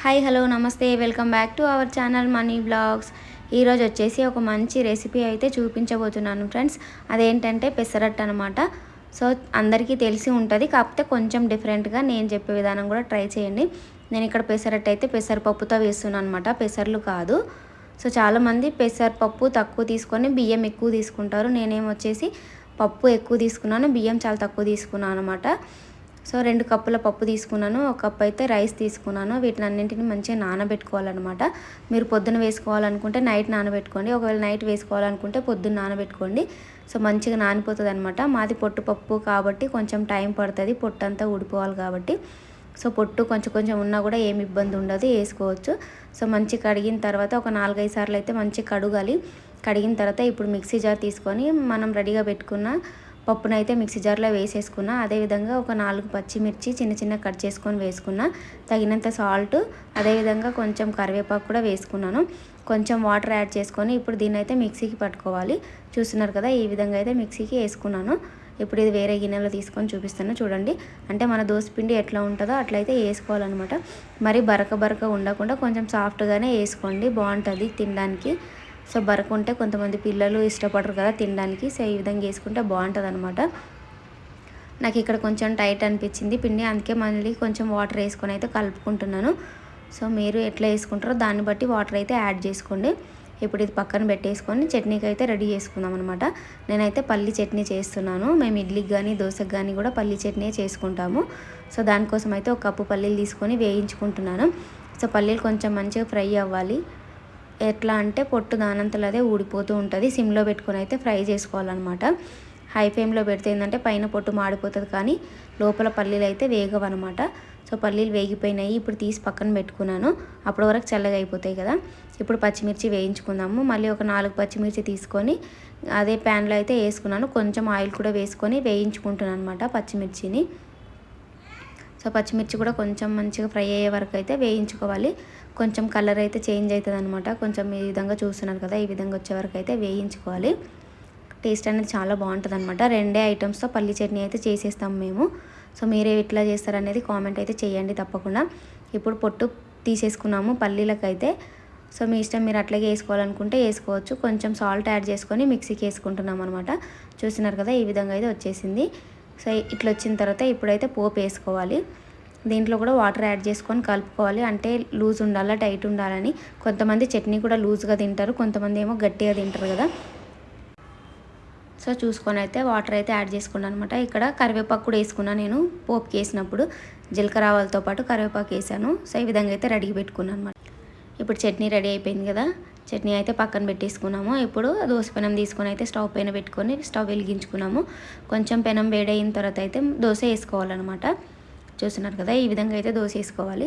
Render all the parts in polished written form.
Hi hello నమస్తే welcome back to our channel money blogs. ఈరోజు వచ్చేసి ఒక మంచి రెసిపీ అయితే చూపించబోతున్నాను ఫ్రెండ్స్. అదేంటంటే పెసరట్టు అనమాట. సో అందరికీ తెలిసి ఉంటుంది, కాకపోతే కొంచెం డిఫరెంట్గా నేను చెప్పే విధానం కూడా ట్రై చేయండి. నేను ఇక్కడ పెసరట్టు అయితే పెసరపప్పుతో వేస్తున్నాను అనమాట, పెసర్లు కాదు. సో చాలామంది పెసరపప్పు తక్కువ తీసుకొని బియ్యం ఎక్కువ తీసుకుంటారు. నేనేమొచ్చేసి పప్పు ఎక్కువ తీసుకున్నాను, బియ్యం చాలా తక్కువ తీసుకున్నాను అనమాట. సో 2 కప్పుల పప్పు తీసుకున్నాను, 1 కప్ అయితే రైస్ తీసుకున్నాను. వీటిని అన్నింటిని మంచిగా నానబెట్టుకోవాలన్నమాట. మీరు పొద్దున వేసుకోవాలనుకుంటే నైట్ నానబెట్టుకోండి, ఒకవేళ నైట్ వేసుకోవాలనుకుంటే పొద్దున్న నానబెట్టుకోండి. సో మంచిగా నానిపోతుంది అనమాట. మాది పొట్టు పప్పు కాబట్టి కొంచెం టైం పడుతుంది, పొట్టు అంతా ఊడిపోవాలి కాబట్టి. సో పొట్టు కొంచెం కొంచెం ఉన్నా కూడా ఏమి ఇబ్బంది ఉండదు, వేసుకోవచ్చు. సో మంచిగా కడిగిన తర్వాత ఒక 4-5 సార్లు అయితే మంచిగా కడగాలి. కడిగిన తర్వాత ఇప్పుడు మిక్సీ జార్ తీసుకొని మనం రెడీగా పెట్టుకున్న పప్పునైతే మిక్సీ జార్లో వేసేసుకున్నా. అదేవిధంగా ఒక 4 పచ్చిమిర్చి చిన్న చిన్న కట్ చేసుకొని వేసుకున్నా, తగినంత సాల్ట్, అదేవిధంగా కొంచెం కరివేపాకు కూడా వేసుకున్నాను. కొంచెం వాటర్ యాడ్ చేసుకొని ఇప్పుడు దీన్ని అయితే మిక్సీకి పట్టుకోవాలి. చూస్తున్నారు కదా, ఈ విధంగా అయితే మిక్సీకి వేసుకున్నాను. ఇప్పుడు ఇది వేరే గిన్నెలో తీసుకొని చూపిస్తాను చూడండి. అంటే మన దోసపిండి ఎట్లా ఉంటుందో అట్లయితే వేసుకోవాలన్నమాట. మరి బరక ఉండకుండా కొంచెం సాఫ్ట్గానే వేసుకోండి, బాగుంటుంది తినడానికి. సో బరకు ఉంటే కొంతమంది పిల్లలు ఇష్టపడరు కదా తినడానికి. సో ఈ విధంగా వేసుకుంటే బాగుంటుంది అనమాట. నాకు ఇక్కడ కొంచెం టైట్ అనిపించింది పిండి, అందుకే మళ్ళీ కొంచెం వాటర్ వేసుకొని అయితే కలుపుకుంటున్నాను. సో మీరు ఎట్లా వేసుకుంటారో దాన్ని బట్టి వాటర్ అయితే యాడ్ చేసుకోండి. ఇప్పుడు ఇది పక్కన పెట్టేసుకొని చట్నీకి అయితే రెడీ చేసుకుందాం అనమాట. నేనైతే పల్లి చట్నీ చేస్తున్నాను. మేము ఇడ్లీకి కానీ దోశకి కానీ కూడా పల్లి చట్నీ చేసుకుంటాము. సో దానికోసం అయితే 1 కప్పు పల్లీలు తీసుకొని వేయించుకుంటున్నాను. సో పల్లీలు కొంచెం మంచిగా ఫ్రై అవ్వాలి. ఎట్లా అంటే పొట్టు దానంతలో అదే ఊడిపోతూ ఉంటుంది. సిమ్లో పెట్టుకొని అయితే ఫ్రై చేసుకోవాలన్నమాట. హై ఫ్లేమ్లో పెడితే ఏంటంటే పైన పొట్టు మాడిపోతుంది, కానీ లోపల పల్లీలు అయితే వేగవన్నమాట. సో పల్లీలు వేగిపోయినాయి, ఇప్పుడు తీసి పక్కన పెట్టుకున్నాను. అప్పటి వరకు చల్లగా అయిపోతాయి కదా. ఇప్పుడు పచ్చిమిర్చి వేయించుకుందాము. మళ్ళీ ఒక 4 పచ్చిమిర్చి తీసుకొని అదే ప్యాన్లో అయితే వేసుకున్నాను. కొంచెం ఆయిల్ కూడా వేసుకొని వేయించుకుంటున్నాను అనమాట పచ్చిమిర్చిని. సో పచ్చిమిర్చి కూడా కొంచెం మంచిగా ఫ్రై అయ్యే వరకు అయితే వేయించుకోవాలి. కొంచెం కలర్ అయితే చేంజ్ అవుతుంది అనమాట. కొంచెం ఈ విధంగా చూస్తున్నారు కదా, ఈ విధంగా వచ్చే వరకు అయితే వేయించుకోవాలి. టేస్ట్ అనేది చాలా బాగుంటుంది అనమాట. 2 ఐటమ్స్తో పల్లి చట్నీ అయితే చేసేస్తాం మేము. సో మీరే ఎట్లా చేస్తారనేది కామెంట్ అయితే చేయండి తప్పకుండా. ఇప్పుడు పొట్టు తీసేసుకున్నాము పల్లీలకైతే. సో మీ ఇష్టం, మీరు అట్లాగే వేసుకోవాలనుకుంటే వేసుకోవచ్చు. కొంచెం సాల్ట్ యాడ్ చేసుకొని మిక్సీకి వేసుకుంటున్నాం అనమాట. చూస్తున్నారు కదా, ఈ విధంగా అయితే వచ్చేసింది. సో ఇట్లా వచ్చిన తర్వాత ఇప్పుడైతే పోపు వేసుకోవాలి. దీంట్లో కూడా వాటర్ యాడ్ చేసుకొని కలుపుకోవాలి. అంటే లూజ్ ఉండాలా టైట్ ఉండాలని. కొంతమంది చట్నీ కూడా లూజ్గా తింటారు, కొంతమంది ఏమో గట్టిగా తింటారు కదా. సో చూసుకొని అయితే వాటర్ అయితే యాడ్ చేసుకున్నాను అనమాట. ఇక్కడ కరివేపాకు కూడా వేసుకున్నాను నేను పోపుకి వేసినప్పుడు. జీలకర్ర ఆవాలతో పాటు కరివేపాకు వేసాను. సో ఈ విధంగా అయితే రెడీ పెట్టుకున్నాను అనమాట. ఇప్పుడు చట్నీ రెడీ అయిపోయింది కదా, చట్నీ అయితే పక్కన పెట్టేసుకున్నాము. ఇప్పుడు దోశ పెనం తీసుకొని అయితే స్టవ్ పైన పెట్టుకొని స్టవ్ వెలిగించుకున్నాము. కొంచెం పెనం వేడైన తర్వాత అయితే దోశ వేసుకోవాలన్నమాట. చూస్తున్నారు కదా, ఈ విధంగా అయితే దోశ వేసుకోవాలి.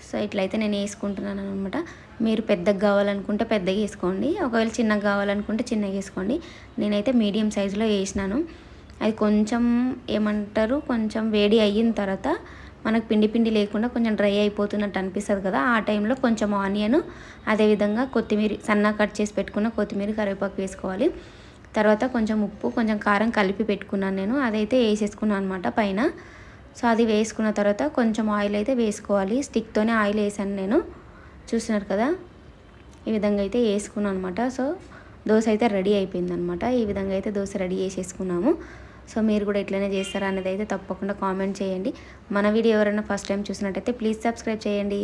సో ఇట్లయితే నేను వేసుకుంటున్నాను అనమాట. మీరు పెద్దగా కావాలనుకుంటే పెద్దగా వేసుకోండి, ఒకవేళ చిన్నగా కావాలనుకుంటే చిన్నగా వేసుకోండి. నేనైతే మీడియం సైజులో వేసినాను. అది కొంచెం ఏమంటారు, కొంచెం వేడి అయిన తర్వాత మనకు పిండి లేకుండా కొంచెం డ్రై అయిపోతున్నట్టు అనిపిస్తుంది కదా. ఆ టైంలో కొంచెం ఆనియన్, అదేవిధంగా కొత్తిమీర సన్నగా కట్ చేసి పెట్టుకున్న కొత్తిమీర కరివేపాకు వేసుకోవాలి. తర్వాత కొంచెం ఉప్పు, కొంచెం కారం కలిపి పెట్టుకున్నాను నేను, అదైతే వేసేసుకున్నాను అనమాట పైన. సో అది వేసుకున్న తర్వాత కొంచెం ఆయిల్ అయితే వేసుకోవాలి. స్టిక్తోనే ఆయిల్ వేసాను నేను. చూస్తున్నారు కదా, ఈ విధంగా అయితే వేసుకున్నాను అనమాట. సో దోశ అయితే రెడీ అయిపోయింది అనమాట. ఈ విధంగా అయితే దోశ రెడీ చేసేసుకున్నాము. సో మీరు కూడా ఇట్లనే చేస్తారా అనేది అయితే తప్పకుండా కామెంట్ చేయండి. మన వీడియో ఎవరైనా ఫస్ట్ టైం చూసినట్టయితే ప్లీజ్ సబ్స్క్రైబ్ చేయండి.